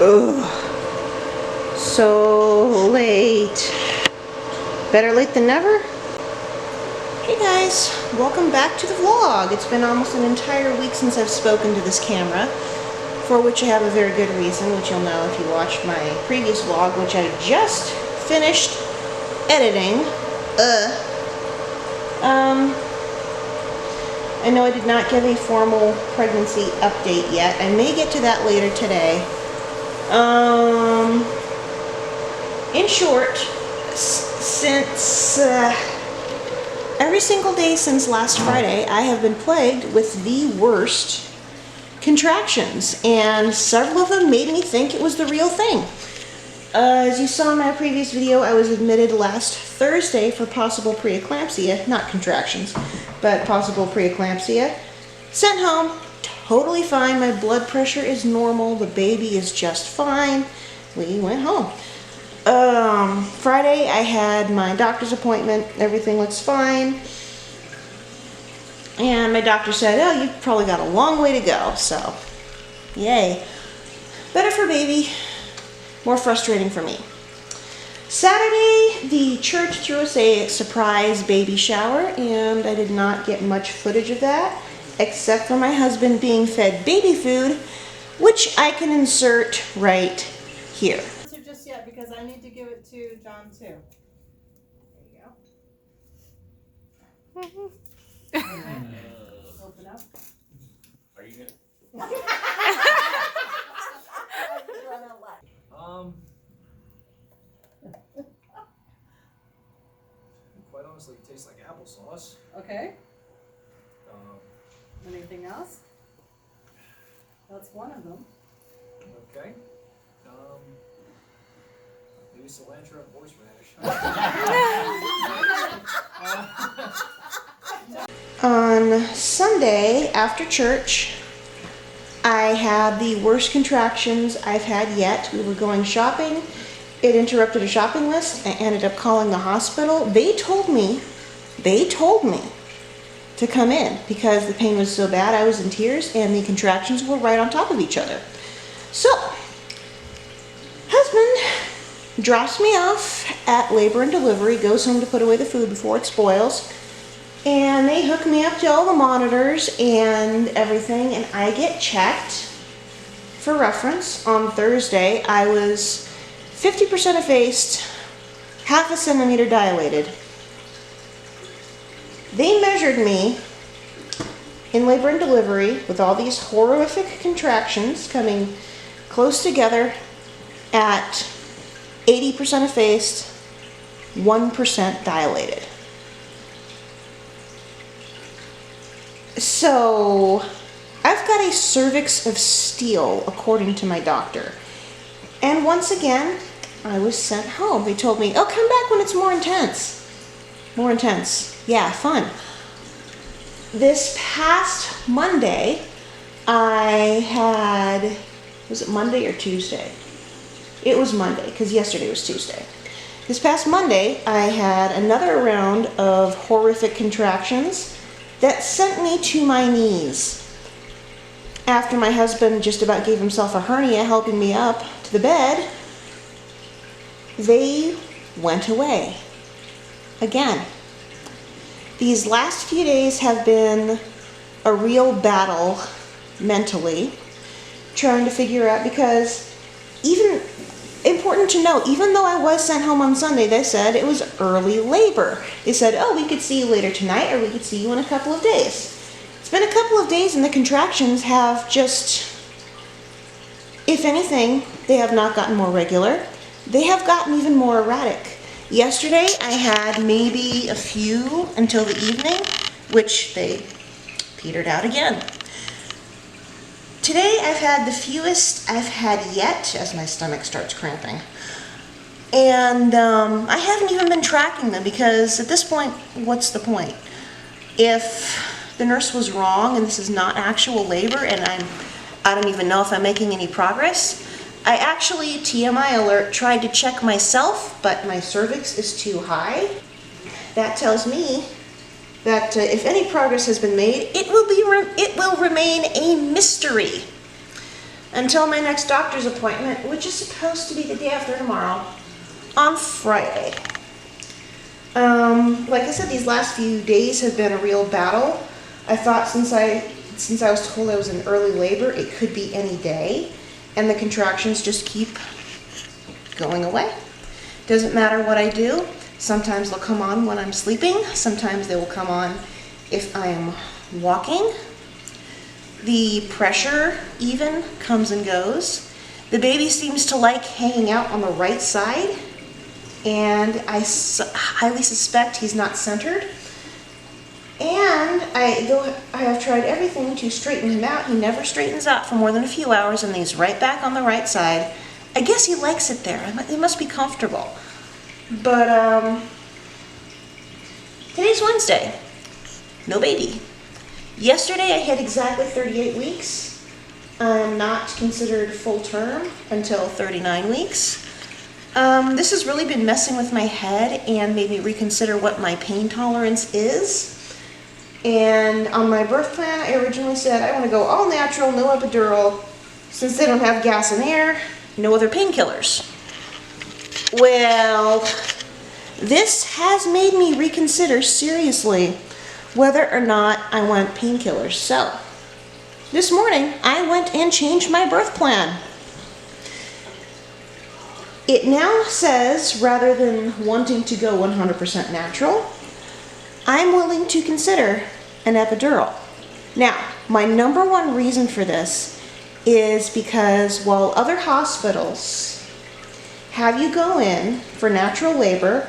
Ugh. So late. Better late than never? Hey guys, welcome back to the vlog. It's been almost an entire week since I've spoken to this camera, for which I have a very good reason, which you'll know if you watched my previous vlog, which I just finished editing. I know I did not give a formal pregnancy update yet. I may get to that later today. In short, since every single day since last Friday, I have been plagued with the worst contractions, and several of them made me think it was the real thing. As you saw in my previous video, I was admitted last Thursday for possible preeclampsia, not contractions, but possible preeclampsia. Sent home, totally fine. My blood pressure is normal. The baby is just fine. We went home. Friday, I had my doctor's appointment. Everything looks fine. And my doctor said, oh, you've probably got a long way to go. So, yay. Better for baby. More frustrating for me. Saturday, the church threw us a surprise baby shower, and I did not get much footage of that, except for my husband being fed baby food, which I can insert right here. Just yet, because I need to give it to John too. There you go. Open up. Are you good? Quite honestly, it tastes like applesauce. Okay. Anything else? That's one of them. Okay. Maybe cilantro and horseradish. On Sunday, after church, I had the worst contractions I've had yet. We were going shopping. It interrupted a shopping list. I ended up calling the hospital. They told me to come in because the pain was so bad. I was in tears and the contractions were right on top of each other. So, husband drops me off at labor and delivery, goes home to put away the food before it spoils, and they hook me up to all the monitors and everything, and I get checked. For reference, on Thursday, I was 50% effaced, half a centimeter dilated. They measured me in labor and delivery with all these horrific contractions coming close together at 80% effaced, 1% dilated. So, I've got a cervix of steel, according to my doctor. And once again, I was sent home. They told me, oh, come back when it's more intense. More intense. Yeah, fun. This past Monday, I had, was it Monday or Tuesday? It was Monday, because yesterday was Tuesday. This past Monday, I had another round of horrific contractions that sent me to my knees. After my husband just about gave himself a hernia helping me up to the bed, they went away. Again. These last few days have been a real battle mentally, trying to figure out, because even, important to note, even though I was sent home on Sunday, they said it was early labor. They said, oh, we could see you later tonight, or we could see you in a couple of days. It's been a couple of days and the contractions have just, if anything, they have not gotten more regular. They have gotten even more erratic. Yesterday, I had maybe a few until the evening, which they petered out again. Today, I've had the fewest I've had yet, as my stomach starts cramping. And I haven't even been tracking them, because at this point, what's the point? If the nurse was wrong and this is not actual labor, and I don't even know if I'm making any progress, I actually, TMI alert, tried to check myself, but my cervix is too high. That tells me that if any progress has been made, it will remain a mystery. until my next doctor's appointment, which is supposed to be the day after tomorrow, on Friday. Like I said, these last few days have been a real battle. I thought since I was told I was in early labor, it could be any day, and the contractions just keep going away. Doesn't matter what I do. Sometimes they'll come on when I'm sleeping. Sometimes they will come on if I'm walking. The pressure even comes and goes. The baby seems to like hanging out on the right side, and I highly suspect he's not centered. And though I have tried everything to straighten him out, he never straightens out for more than a few hours, and he's right back on the right side. I guess he likes it there. It must be comfortable. But today's Wednesday. No baby. Yesterday I hit exactly 38 weeks. I'm not considered full term until 39 weeks. This has really been messing with my head and made me reconsider what my pain tolerance is. And on my birth plan, I originally said I want to go all natural, no epidural. Since they don't have gas and air, no other painkillers. Well, this has made me reconsider seriously whether or not I want painkillers. So, this morning, I went and changed my birth plan. It now says, rather than wanting to go 100% natural, I'm willing to consider an epidural. Now, my number one reason for this is because while other hospitals have you go in for natural labor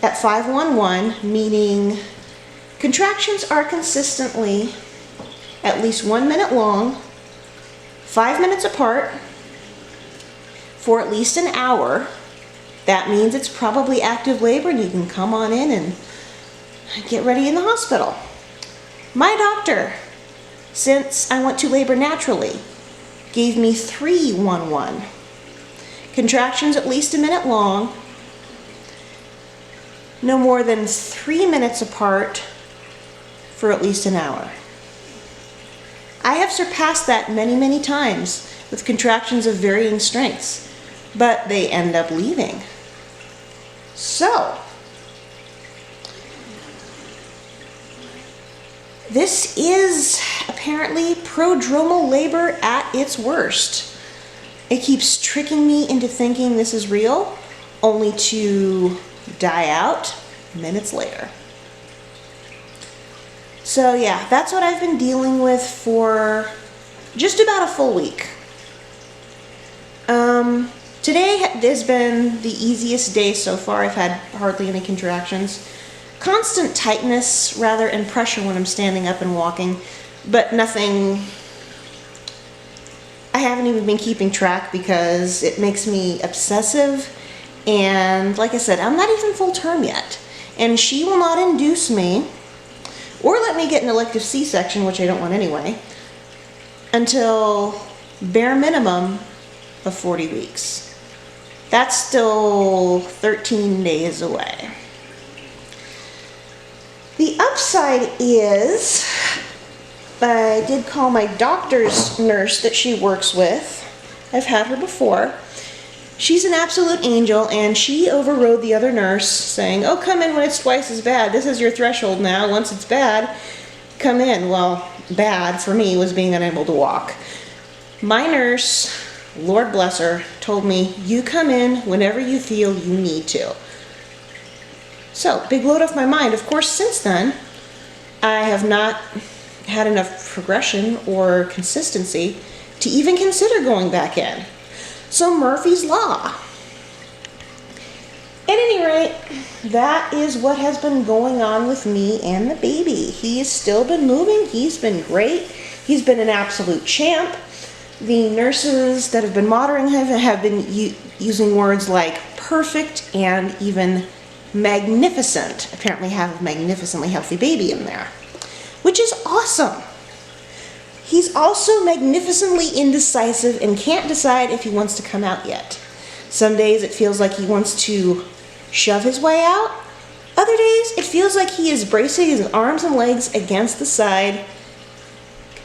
at 511, meaning contractions are consistently at least 1 minute long, 5 minutes apart, for at least an hour. That means it's probably active labor and you can come on in and get ready in the hospital. My doctor, since I went to labor naturally, gave me 311. Contractions at least a minute long, no more than 3 minutes apart for at least an hour. I have surpassed that many, many times with contractions of varying strengths, but they end up leaving. So, this is apparently prodromal labor at its worst. It keeps tricking me into thinking this is real, only to die out minutes later. So yeah, that's what I've been dealing with for just about a full week. Today has been the easiest day so far. I've had hardly any contractions. Constant tightness, rather, and pressure when I'm standing up and walking, but nothing. I haven't even been keeping track because it makes me obsessive, and like I said, I'm not even full term yet, and she will not induce me or let me get an elective C-section, which I don't want anyway, until bare minimum of 40 weeks. That's still 13 days away. The upside is, I did call my doctor's nurse that she works with. I've had her before. She's an absolute angel, and she overrode the other nurse, saying, oh, come in when it's twice as bad. This is your threshold now. Once it's bad, come in. Well, bad for me was being unable to walk. My nurse, Lord bless her, told me, you come in whenever you feel you need to. So, big load off my mind. Of course, since then, I have not had enough progression or consistency to even consider going back in. So, Murphy's Law. At any rate, that is what has been going on with me and the baby. He's still been moving. He's been great. He's been an absolute champ. The nurses that have been monitoring him have been using words like perfect and even magnificent. Apparently have a magnificently healthy baby in there, which is awesome. He's also magnificently indecisive and can't decide if he wants to come out yet. Some days it feels like he wants to shove his way out. Other days it feels like he is bracing his arms and legs against the side,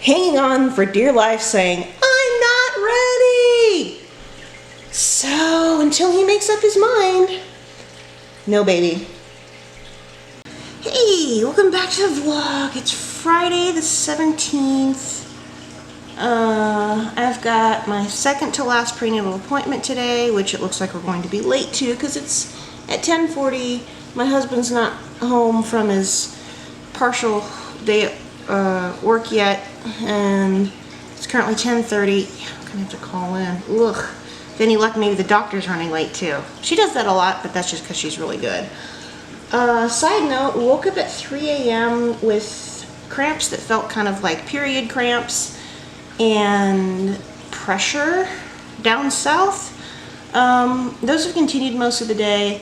hanging on for dear life, saying, I'm not ready. So, until he makes up his mind, no baby. Hey, welcome back to the vlog. It's Friday the 17th. I've got my second to last prenatal appointment today, which it looks like we're going to be late to because it's at 10:40. My husband's not home from his partial day at work yet, and it's currently 10:30. I'm gonna have to call in. Ugh. If any luck, maybe the doctor's running late too. She does that a lot, but that's just because she's really good. Side note, woke up at 3 a.m. with cramps that felt kind of like period cramps and pressure down south. Those have continued most of the day.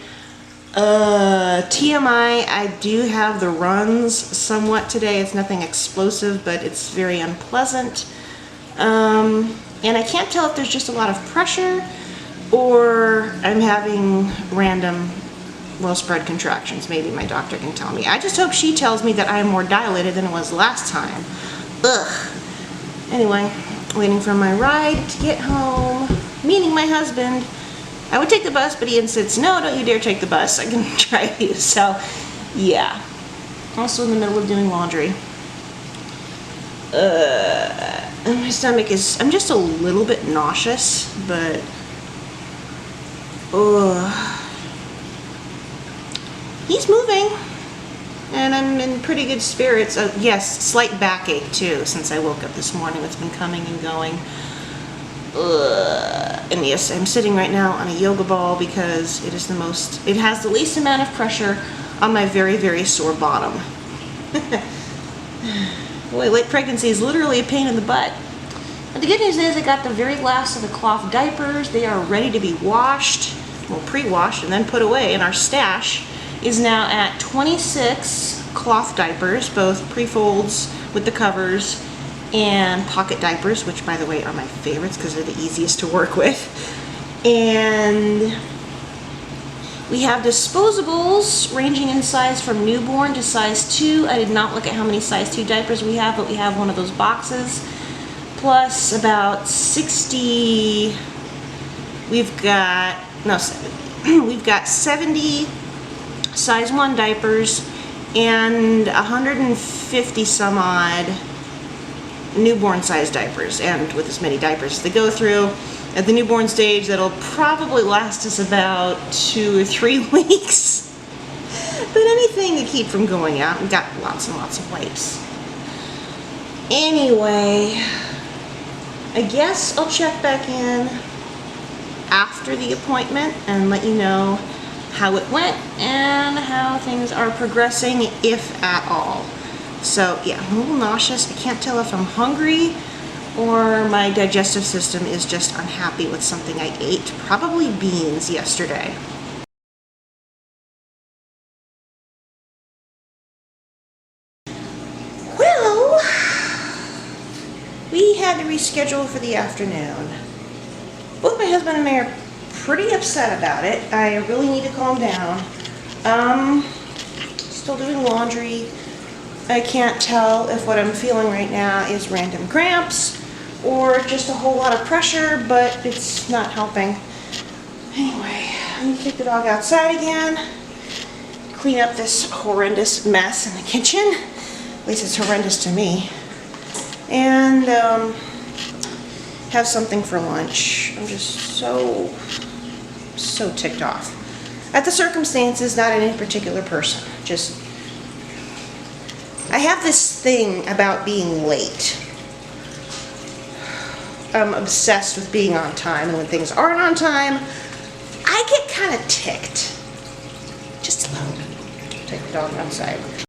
TMI, I do have the runs somewhat today. It's nothing explosive, but it's very unpleasant. And I can't tell if there's just a lot of pressure or I'm having random well-spread contractions. Maybe my doctor can tell me. I just hope she tells me that I'm more dilated than it was last time. Ugh. Anyway, waiting for my ride to get home, meaning my husband. I would take the bus, but he insists, no, don't you dare take the bus. I can drive you. So, yeah. Also in the middle of doing laundry. And my stomach is, I'm just a little bit nauseous, but, he's moving, and I'm in pretty good spirits. Yes, slight backache too, since I woke up this morning. It's been coming and going. And yes, I'm sitting right now on a yoga ball because it is it has the least amount of pressure on my very, very sore bottom. Boy, late pregnancy is literally a pain in the butt. But the good news is I got the very last of the cloth diapers. They are ready to be washed, well, pre-washed and then put away, and our stash is now at 26 cloth diapers, both pre-folds with the covers and pocket diapers, which by the way are my favorites because they're the easiest to work with. And we have disposables ranging in size from newborn to size 2. I did not look at how many size 2 diapers we have, but we have one of those boxes. Plus about 60, we've got 70 size 1 diapers and 150 some odd newborn size diapers, and with as many diapers as they go through. At the newborn stage, that'll probably last us about 2 or 3 weeks. But anything to keep from going out. We've got lots and lots of wipes. Anyway, I guess I'll check back in after the appointment and let you know how it went and how things are progressing, if at all. So yeah, I'm a little nauseous. I can't tell if I'm hungry or my digestive system is just unhappy with something I ate. Probably beans yesterday. Well, we had to reschedule for the afternoon. Both my husband and I are pretty upset about it. I really need to calm down. Still doing laundry. I can't tell if what I'm feeling right now is random cramps or just a whole lot of pressure, but it's not helping. Anyway, I'm gonna take the dog outside again, clean up this horrendous mess in the kitchen. At least it's horrendous to me. And have something for lunch. I'm just so ticked off at the circumstances, not at any particular person. Just, I have this thing about being late. I'm obsessed with being on time, and when things aren't on time, I get kind of ticked. Just a little. Take the dog outside.